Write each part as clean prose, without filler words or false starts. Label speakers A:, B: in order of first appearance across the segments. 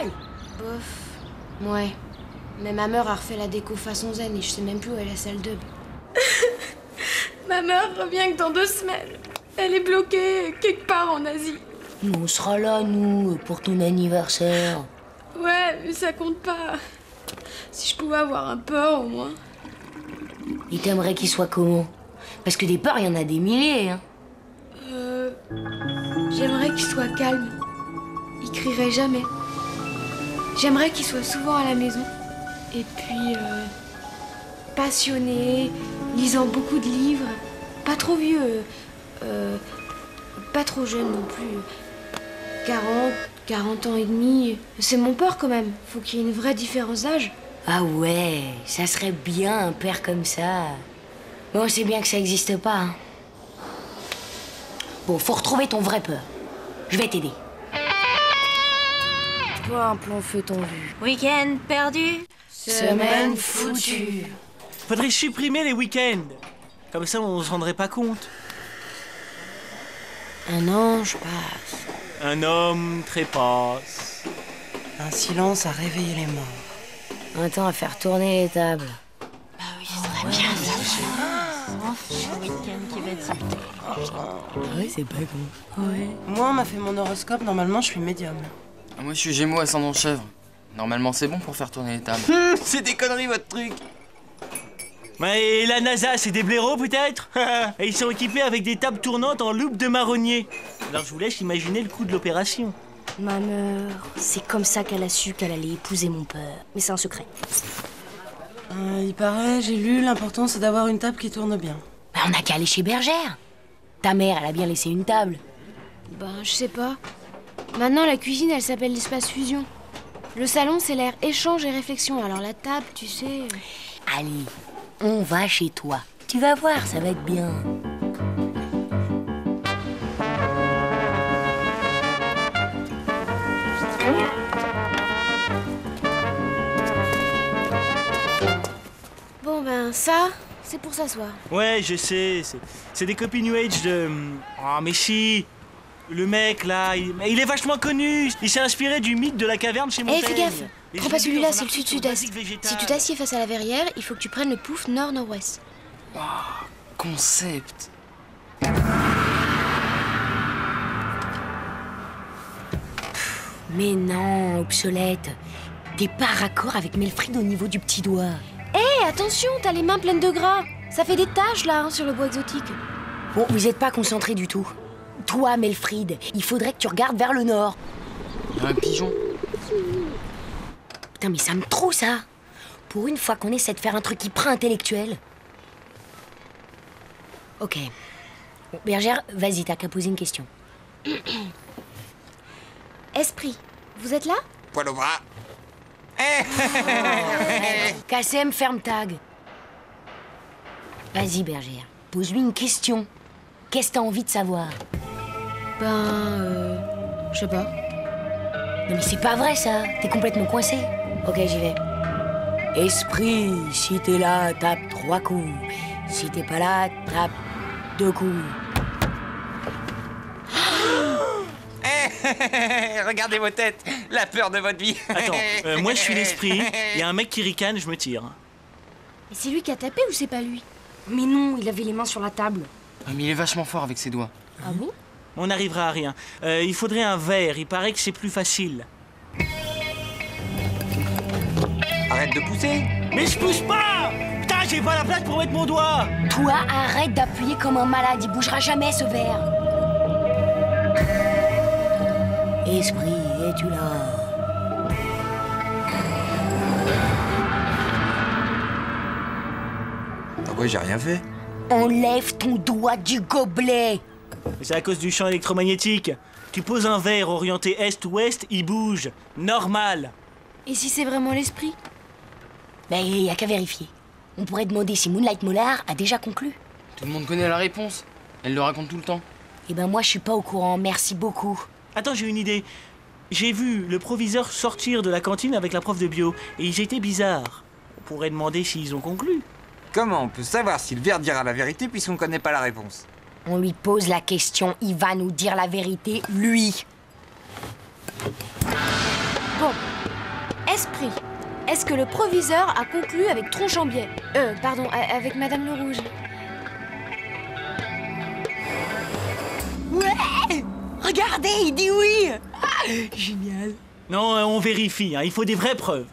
A: l'école?
B: Bof. Ouais. Mais ma mère a refait la déco façon zen et je sais même plus où est la salle d'ub.
C: Ma mère revient que dans 2 semaines. Elle est bloquée quelque part en Asie.
A: Nous, on sera là, nous, pour ton anniversaire.
C: Ouais, mais ça compte pas. Si je pouvais avoir un peur au moins.
A: Et t'aimerais qu'il soit comment? Parce que des peurs, il y en a des milliers, hein.
C: J'aimerais qu'il soit calme. Il crierait jamais. J'aimerais qu'il soit souvent à la maison. Et puis, passionné, lisant beaucoup de livres. Pas trop vieux. Pas trop jeune non plus. 40 ans et demi. C'est mon peur quand même. Faut qu'il y ait une vraie différence d'âge.
A: Ah ouais, ça serait bien un père comme ça. Bon, c'est bien que ça existe pas, hein. Bon, faut retrouver ton vrai peur. Je vais t'aider. Toi, un plan feu ton vu.
D: Week-end perdu.
B: Semaine foutue.
E: Faudrait supprimer les week-ends. Comme ça, on se rendrait pas compte.
B: Un ange passe.
E: Un homme trépasse.
F: Un silence a réveillé les morts.
A: Un temps à faire tourner les tables.
D: Bah oui, ce serait bien ça. Enfin, un week-end qui va être sorti.
A: Ouais, c'est pas con.
F: Moi, on m'a fait mon horoscope, normalement je suis médium.
G: Moi je suis Gémeaux ascendant chèvre. Normalement c'est bon pour faire tourner les tables.
E: C'est des conneries, votre truc. Et la NASA, c'est des blaireaux, peut-être? Et ils sont équipés avec des tables tournantes en loupe de marronnier. Alors je vous laisse imaginer le coût de l'opération.
A: Ma mère, c'est comme ça qu'elle a su qu'elle allait épouser mon père. Mais c'est un secret.
F: Il paraît, j'ai lu, l'important c'est d'avoir une table qui tourne bien.
A: Bah, on n'a qu'à aller chez Bergère. Ta mère, elle a bien laissé une table.
B: Ben, je sais pas. Maintenant, la cuisine, elle s'appelle l'espace fusion. Le salon, c'est l'air échange et réflexion. Alors la table, tu sais...
A: Allez, on va chez toi. Tu vas voir, ça va être bien.
B: Bon, ben, ça, c'est pour s'asseoir.
E: Ouais, je sais, c'est des copies New Age de... Oh, mais si. Le mec, là, il est vachement connu. Il s'est inspiré du mythe de la caverne chez Montaigne.
B: Fais gaffe.
E: Et
B: Prends
E: je
B: pas
E: l'ai vu
B: celui-là,
E: dans
B: c'est
E: un
B: le
E: article
B: sud-sud-est.
E: sur Basique Végétal.
B: Si tu t'assieds face à la verrière, il faut que tu prennes le pouf nord-nord-ouest.
G: Concept.
A: Mais non, obsolète. T'es pas raccord avec Melfried au niveau du petit doigt.
B: Hé, attention, t'as les mains pleines de gras. Ça fait des taches, là, hein, sur le bois exotique.
A: Bon, vous êtes pas concentrés du tout. Toi, Melfried, il faudrait que tu regardes vers le nord.
G: Il y a un pigeon.
A: Putain, mais ça me trouve, ça. Pour une fois qu'on essaie de faire un truc hyper intellectuel. Ok. Bon, Bergère, vas-y, t'as qu'à poser une question.
B: Esprit, vous êtes là?
H: Poil au bras.
A: KCM, ferme tag. Vas-y, Bergère, pose-lui une question. Qu'est-ce que t'as envie de savoir?
B: Ben, je sais pas.
A: Non mais c'est pas vrai, ça. T'es complètement coincé. Ok, j'y vais. Esprit, si t'es là, tape 3 coups. Si t'es pas là, tape 2 coups.
H: Regardez vos têtes, la peur de votre vie.
E: Attends, moi je suis l'esprit. Il y a un mec qui ricane, je me tire.
B: Mais c'est lui qui a tapé ou c'est pas lui?
A: Mais non, il avait les mains sur la table.
G: Ah, mais il est vachement fort avec ses doigts.
B: Ah bon?
E: On n'arrivera à rien. Il faudrait un verre, il paraît que c'est plus facile.
H: Arrête de pousser.
E: Mais je pousse pas! Putain, j'ai pas la place pour mettre mon doigt!
A: Toi, arrête d'appuyer comme un malade, il bougera jamais ce verre. Esprit, es-tu là?
H: Ah ouais, j'ai rien fait.
A: Enlève ton doigt du gobelet.
E: C'est à cause du champ électromagnétique. Tu poses un verre orienté est-ouest, il bouge. Normal.
B: Et si c'est vraiment l'esprit?
A: Mais il y a qu'à vérifier. On pourrait demander si Moonlight Molar a déjà conclu.
G: Tout le monde connaît la réponse. Elle le raconte tout le temps.
A: Eh ben moi, je suis pas au courant, merci beaucoup.
E: Attends, j'ai une idée. J'ai vu le proviseur sortir de la cantine avec la prof de bio, et ils étaient bizarres. On pourrait demander s'ils ont conclu.
H: Comment on peut savoir si le verre dira la vérité puisqu'on connaît pas la réponse?
A: On lui pose la question, il va nous dire la vérité, lui.
B: Bon, Esprit, est-ce que le proviseur a conclu avec Tronchambier? Pardon, avec Madame le Rouge.
A: Ouais! Regardez, il dit oui! Ah, génial!
E: Non, on vérifie, hein, il faut des vraies preuves.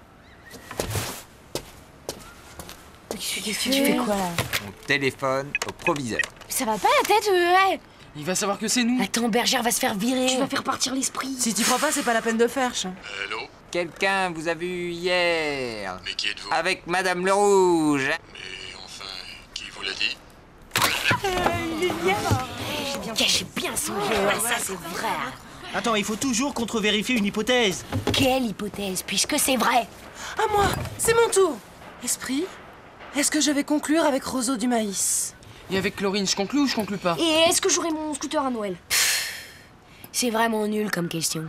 A: Qu'est-ce que tu fais quoi là?
H: On téléphone au proviseur.
B: Ça va pas la tête, ouais.
G: Il va savoir que c'est nous.
A: Attends, Bergère va se faire virer.
B: Tu vas faire partir l'esprit.
F: Si tu crois pas, c'est pas la peine de faire, chat.
I: Allô?
H: Quelqu'un vous a vu hier
I: Mais qui êtes-vous?
H: avec Madame le Rouge.
I: Mais enfin, qui vous l'a dit?
A: Cache bien son jeu, ouais, ça c'est vrai.
E: Attends, il faut toujours contre-vérifier une hypothèse.
A: Quelle hypothèse, puisque c'est vrai?
F: À moi, c'est mon tour. Esprit, est-ce que je vais conclure avec Roseau du Maïs?
G: Et avec Chlorine, je conclue ou je conclue pas?
B: Et est-ce que j'aurai mon scooter à Noël?
A: C'est vraiment nul comme question.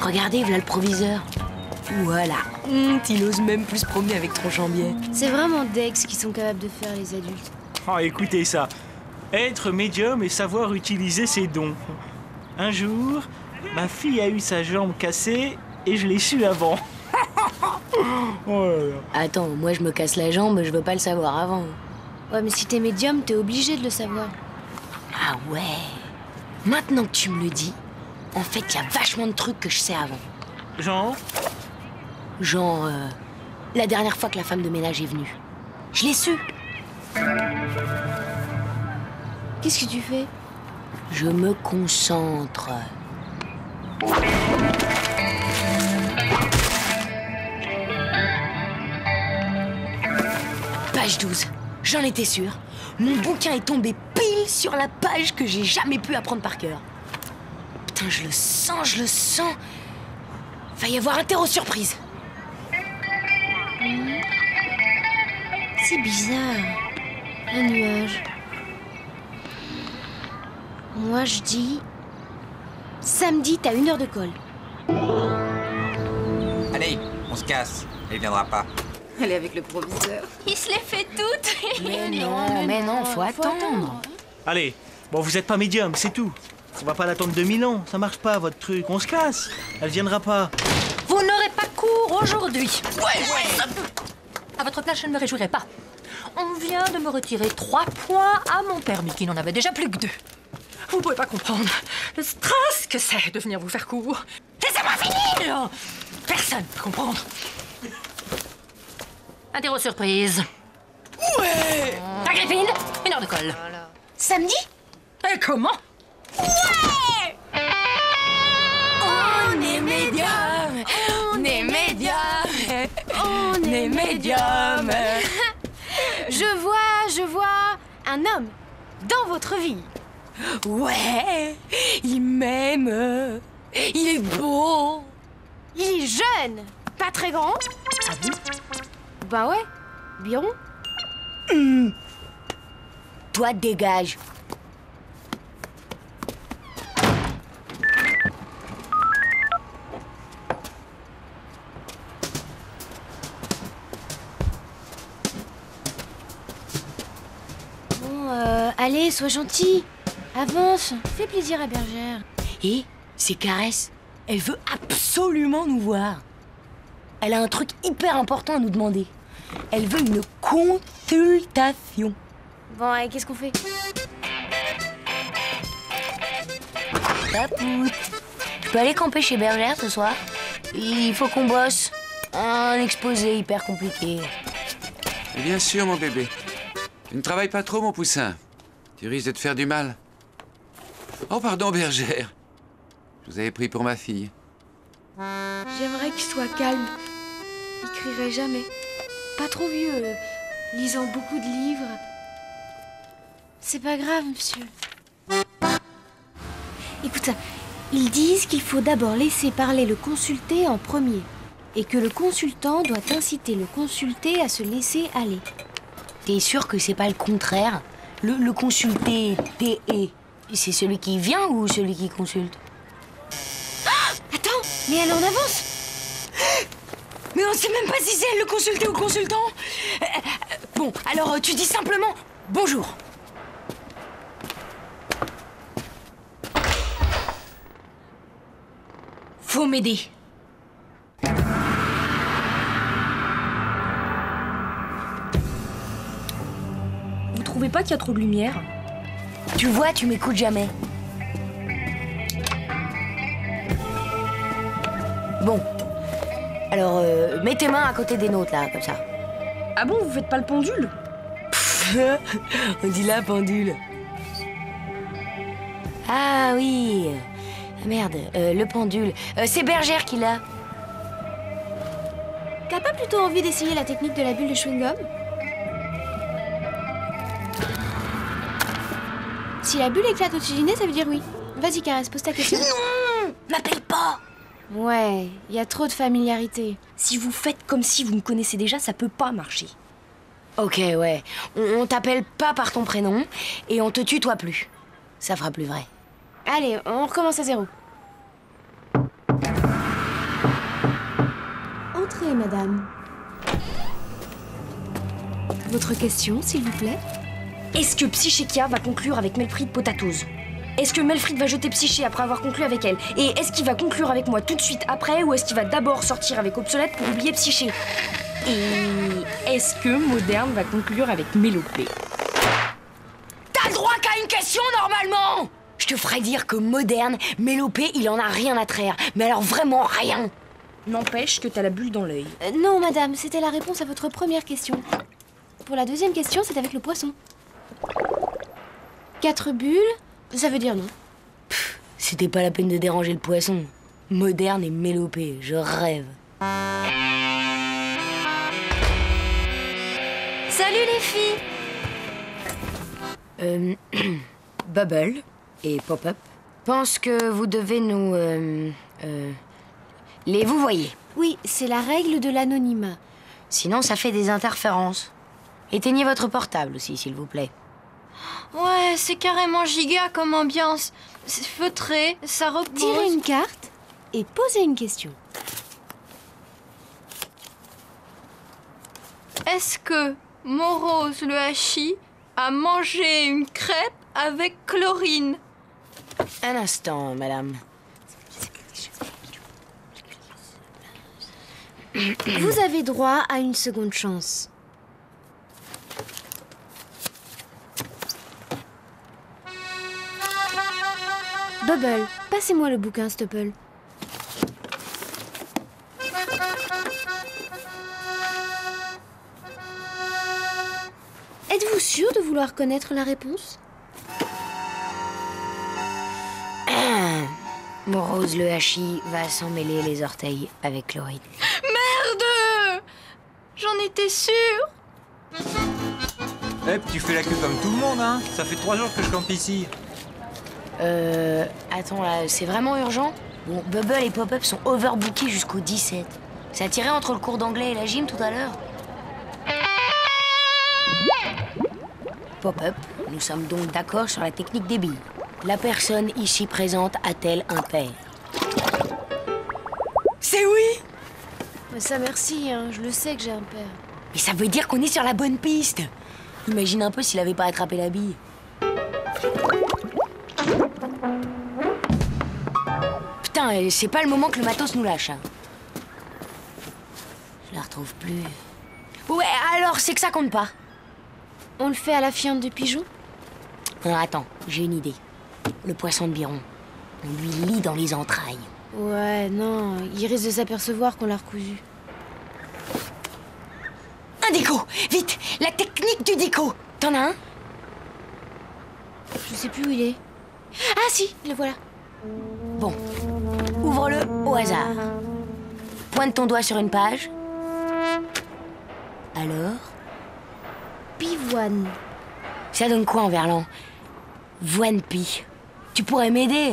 A: Regardez, voilà le proviseur. Voilà. Il ose même plus se promener avec Tronchambier.
B: C'est vraiment Dex qui sont capables de faire les adultes.
E: Oh, écoutez ça. Être médium et savoir utiliser ses dons. Un jour, ma fille a eu sa jambe cassée et je l'ai su avant. Oh là là.
A: Attends, moi je me casse la jambe, je veux pas le savoir avant.
B: Ouais, mais si t'es médium, t'es obligé de le savoir.
A: Ah ouais. Maintenant que tu me le dis, en fait, il y a vachement de trucs que je sais avant.
E: Genre,
A: La dernière fois que la femme de ménage est venue. Je l'ai su.
B: Qu'est-ce que tu fais?
A: Je me concentre. Page 12. J'en étais sûre. Mon bouquin est tombé pile sur la page que j'ai jamais pu apprendre par cœur. Putain, je le sens. Va y avoir interro surprise.
B: C'est bizarre. Un nuage. Moi, je dis... Samedi, t'as 1 heure de colle.
H: Allez, on se casse. Elle viendra pas.
D: Elle est avec le proviseur.
B: Il se les fait toutes.
A: Mais non, faut attendre.
E: allez. Bon, vous êtes pas médium, c'est tout. On va pas l'attendre 2000 ans, ça marche pas votre truc. On se casse. Elle viendra pas.
J: Vous n'aurez pas cours aujourd'hui. À votre place, je ne me réjouirai pas. On vient de me retirer 3 points à mon permis, qui n'en avait déjà plus que 2. Vous ne pouvez pas comprendre le stress que c'est de venir vous faire cours. Laissez-moi finir! Personne ne peut comprendre. Interro surprise. Ouais! Agrippine, 1 heure de colle.
A: Samedi?
J: Et comment?
A: Ouais! On est médium! On est médium!
B: On est médium. Je vois un homme dans votre vie.
A: Ouais! Il m'aime! Il est beau!
B: Il est jeune, pas très grand.
A: Ah bon?
B: Bah ouais, biron.
A: Toi, dégage!
B: Bon, allez, sois gentil. Avance, fais plaisir à Bergère.
A: Et c'est Caresse. Elle veut absolument nous voir. Elle a un truc hyper important à nous demander. Elle veut une consultation.
B: Bon, allez, qu'est-ce qu'on fait?
A: Tapoute. Je peux aller camper chez Bergère ce soir? Il faut qu'on bosse. Un exposé hyper compliqué.
K: Bien sûr, mon bébé. Tu ne travailles pas trop, mon poussin. Tu risques de te faire du mal. Oh, pardon, Bergère. Je vous avais pris pour ma fille.
C: J'aimerais qu'il soit calme. Il crierait jamais. Pas trop vieux, lisant beaucoup de livres.
B: C'est pas grave, monsieur. Écoute ça. Ils disent qu'il faut d'abord laisser parler le consulté en premier. Et que le consultant doit inciter le consulté à se laisser aller.
A: T'es sûr que c'est pas le contraire? Le consulté, T.E. C'est celui qui vient ou celui qui consulte?
B: Attends, mais elle en avance.
A: Mais on sait même pas si c'est elle le consulté ou le consultant. Bon, alors tu dis simplement bonjour. Faut m'aider.
J: Vous trouvez pas qu'il y a trop de lumière?
A: Tu vois, tu m'écoutes jamais. Bon. Alors, mets tes mains à côté des nôtres, là, comme ça.
J: Ah bon, vous faites pas le pendule?
A: On dit la pendule. Ah oui. Ah, merde, le pendule. C'est Bergère qui l'a.
B: T'as pas plutôt envie d'essayer la technique de la bulle de chewing-gum? Si la bulle éclate au-dessus du nez, ça veut dire oui. Vas-y, Caresse, pose ta question.
A: Non, m'appelle pas.
B: Ouais, il y a trop de familiarité.
J: Si vous faites comme si vous me connaissez déjà, ça peut pas marcher.
A: Ok, ouais. On t'appelle pas par ton prénom et on te tutoie plus. Ça fera plus vrai.
B: Allez, on recommence à zéro. Entrez, madame. Votre question, s'il vous plaît?
J: Est-ce que Psychékia va conclure avec Melfried Potatoes? Est-ce que Melfried va jeter Psyché après avoir conclu avec elle? Et est-ce qu'il va conclure avec moi tout de suite après, ou est-ce qu'il va d'abord sortir avec Obsolète pour oublier Psyché? Et est-ce que Moderne va conclure avec Mélopée?
A: T'as le droit qu'à une question, normalement! Je te ferai dire que Moderne, Mélopée, il en a rien à traire. Mais alors vraiment rien.
J: N'empêche que t'as la bulle dans l'œil.
B: Non, madame, c'était la réponse à votre première question. Pour la deuxième question, c'est avec le poisson. 4 bulles, ça veut dire non.
A: C'était pas la peine de déranger le poisson. Moderne et Mélopée, je rêve.
B: Salut les filles!
A: Bubble et Pop-Up pensent que vous devez nous... les vous voyez.
B: Oui, c'est la règle de l'anonymat.
A: Sinon, ça fait des interférences. Éteignez votre portable aussi, s'il vous plaît.
D: Ouais, c'est carrément giga comme ambiance. C'est feutré, ça repose.
B: Tirez une carte et posez une question.
D: Est-ce que Morose le hachis a mangé une crêpe avec chlorine?
A: Un instant, madame.
B: Vous avez droit à une seconde chance. Bubble, passez-moi le bouquin, s'il te plaît. Êtes-vous sûr de vouloir connaître la réponse?
A: Morose le hachis va s'emmêler les orteils avec chlorine.
D: Merde! J'en étais sûre.
H: Eh, tu fais la queue comme tout le monde, hein. Ça fait 3 jours que je campe ici.
A: Attends, là, c'est vraiment urgent? Bon, Bubble et Pop-Up sont overbookés jusqu'au 17. Ça a tiré entre le cours d'anglais et la gym tout à l'heure. Pop-Up, nous sommes donc d'accord sur la technique des billes. La personne ici présente a-t-elle un père? C'est oui!
B: Mais ça, merci, hein. Je le sais que j'ai un père.
A: Mais ça veut dire qu'on est sur la bonne piste. Imagine un peu s'il avait pas attrapé la bille. Putain, c'est pas le moment que le matos nous lâche. Hein. Je la retrouve plus. Ouais, alors c'est que ça compte pas.
B: On le fait à la fiente de pigeon?
A: Non, attends, j'ai une idée. Le poisson de Biron. On lui lit dans les entrailles.
B: Ouais, non, il risque de s'apercevoir qu'on l'a recousu.
A: Un déco! Vite! La technique du déco! T'en as un?
B: Je sais plus où il est. Ah si, le voilà.
A: Bon. Ouvre-le au hasard. Pointe ton doigt sur une page. Alors?
B: Pivoine.
A: Ça donne quoi en verlan? Voine-pi. Tu pourrais m'aider?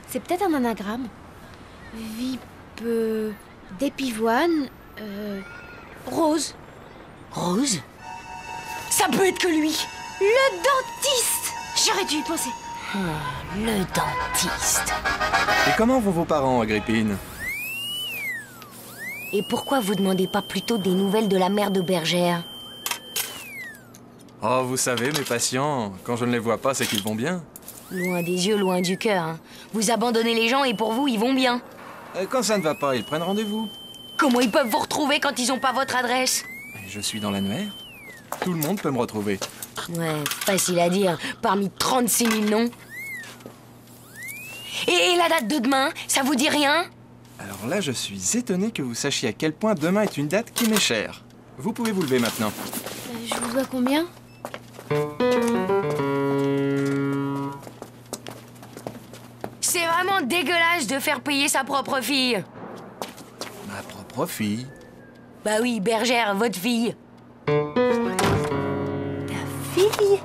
B: C'est peut-être un anagramme. Vip... d'épivoine... Rose.
A: Rose? Ça peut être que lui!
B: Le dentiste! J'aurais dû y penser.
A: Le dentiste.
L: Et comment vont vos parents, Agrippine?
A: Et pourquoi vous demandez pas plutôt des nouvelles de la mère de Bergère?
L: Oh, vous savez, mes patients, quand je ne les vois pas, c'est qu'ils vont bien.
A: Loin des yeux, loin du cœur. Hein. Vous abandonnez les gens et pour vous, ils vont bien.
L: Quand ça ne va pas, ils prennent rendez-vous.
A: Comment ils peuvent vous retrouver quand ils ont pas votre adresse?
L: Je suis dans l'annuaire. Tout le monde peut me retrouver.
A: Ouais, facile à dire, parmi 36 000 noms. Et la date de demain, ça vous dit rien?
L: Alors là, je suis étonné que vous sachiez à quel point demain est une date qui m'est chère. Vous pouvez vous lever maintenant.
B: Je vous dois combien?
A: C'est vraiment dégueulasse de faire payer sa propre fille.
L: Ma propre fille.
A: Bah oui, Bergère, votre fille. Ta fille?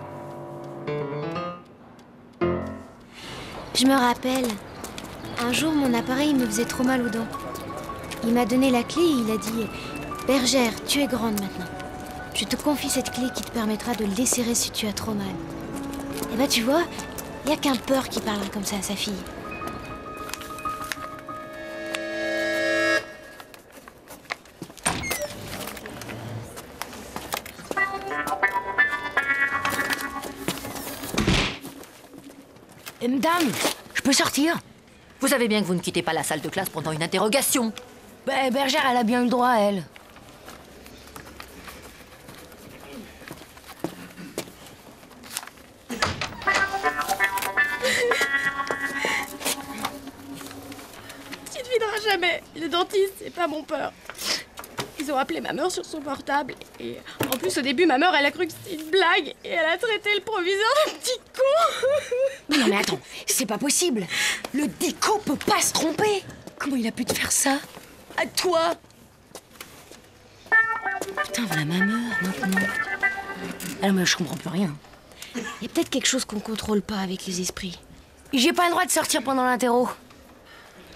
B: Je me rappelle. Un jour, mon appareil me faisait trop mal aux dents. Il m'a donné la clé et il a dit « Bergère, tu es grande maintenant. Je te confie cette clé qui te permettra de le desserrer si tu as trop mal. » Et bah tu vois, il n'y a qu'un peur qui parlera comme ça à sa fille.
A: Madame, je peux sortir?
J: Vous savez bien que vous ne quittez pas la salle de classe pendant une interrogation.
A: Bah, Bergère, elle a bien eu le droit, elle.
C: Tu ne devineras jamais. Le dentiste, c'est pas mon peur. Ils ont appelé ma mère sur son portable. Et en plus, au début, ma mère, elle a cru que c'était une blague. Et elle a traité le proviseur de petit con.
A: Non mais attends, c'est pas possible. Le dico peut pas se tromper. Comment il a pu te faire ça? À toi? Putain, voilà ma mère maintenant. Ah mais je comprends plus rien.
B: Il y a peut-être quelque chose qu'on contrôle pas avec les esprits.
A: J'ai pas le droit de sortir pendant l'interro.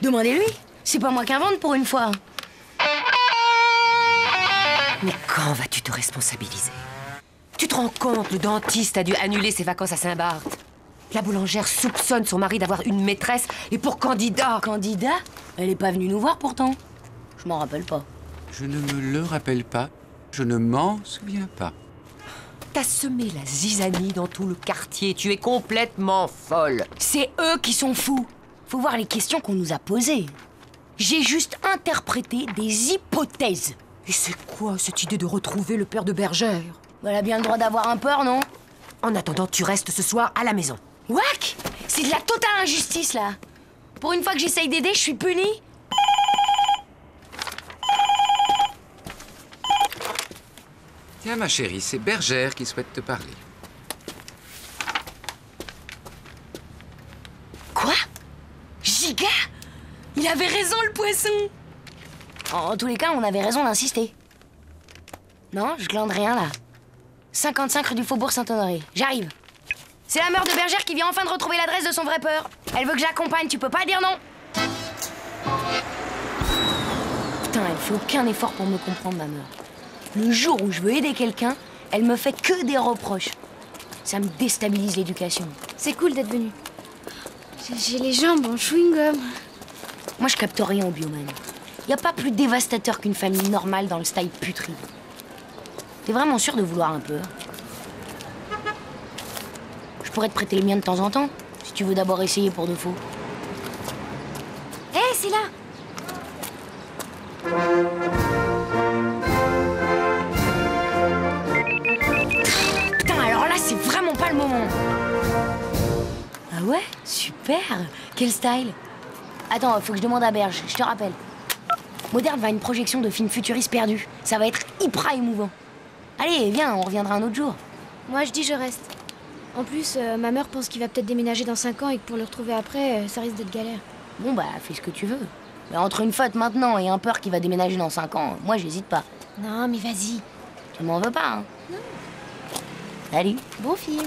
A: Demandez-lui. C'est pas moi qui invente pour une fois.
J: Mais quand vas-tu te responsabiliser? Tu te rends compte, le dentiste a dû annuler ses vacances à Saint-Barth. La boulangère soupçonne son mari d'avoir une maîtresse et pour candidat.
A: Candidat? Elle est pas venue nous voir pourtant. Je m'en rappelle pas.
K: Je ne me le rappelle pas. Je ne m'en souviens pas.
J: T'as semé la zizanie dans tout le quartier. Tu es complètement folle.
A: C'est eux qui sont fous. Faut voir les questions qu'on nous a posées. J'ai juste interprété des hypothèses.
J: Et c'est quoi cette idée de retrouver le père de Bergère?
A: Elle a bien le droit d'avoir un peur, non?
J: En attendant, tu restes ce soir à la maison.
A: Wack! C'est de la totale injustice, là. Pour une fois que j'essaye d'aider, je suis punie.
K: Tiens, ma chérie, c'est Bergère qui souhaite te parler.
A: Quoi? Giga? Il avait raison, le poisson. En tous les cas, on avait raison d'insister. Non, je glande rien, là. 55 rue du Faubourg Saint-Honoré. J'arrive. C'est la mère de Bergère qui vient enfin de retrouver l'adresse de son vrai peur. Elle veut que j'accompagne, tu peux pas dire non. Putain, elle fait aucun effort pour me comprendre, ma mère. Le jour où je veux aider quelqu'un, elle me fait que des reproches. Ça me déstabilise l'éducation.
B: C'est cool d'être venu. J'ai les jambes en chewing-gum.
A: Moi, je capte rien au Bioman. Y a pas plus dévastateur qu'une famille normale dans le style putride. T'es vraiment sûr de vouloir un peu? Je pourrais te prêter les miens de temps en temps, si tu veux d'abord essayer pour de faux.
B: Hé, c'est là!
A: Putain, alors là, c'est vraiment pas le moment. Ah ouais? Super! Quel style! Attends, faut que je demande à Berge, je te rappelle. Moderne va à une projection de films futuristes perdus. Ça va être hyper émouvant. Allez, viens, on reviendra un autre jour.
B: Moi, je dis je reste. En plus, ma mère pense qu'il va peut-être déménager dans 5 ans et que pour le retrouver après, ça risque d'être galère.
A: Bon, bah, fais ce que tu veux. Mais entre une fête maintenant et un peur qui va déménager dans 5 ans, moi, j'hésite pas.
B: Non, mais vas-y.
A: Tu m'en veux pas, hein?
B: Non.
A: Salut.
B: Bon film.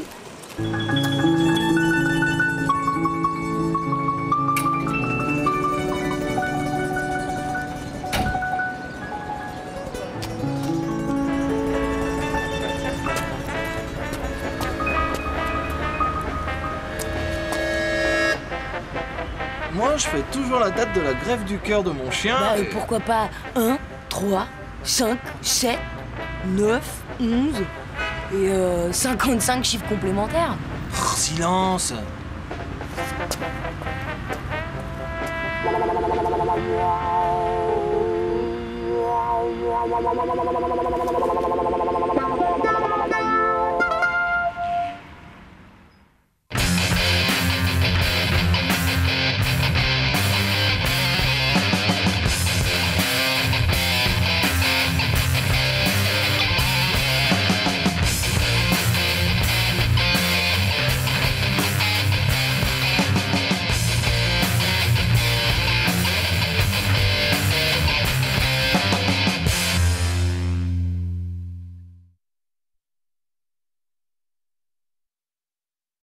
L: Moi, je fais toujours la date de la greffe du cœur de mon chien.
A: Bah,
L: et-
A: pourquoi pas 1, 3, 5, 7, 9, 11 et 55 chiffres complémentaires.
L: Oh, silence.
M: Thank you.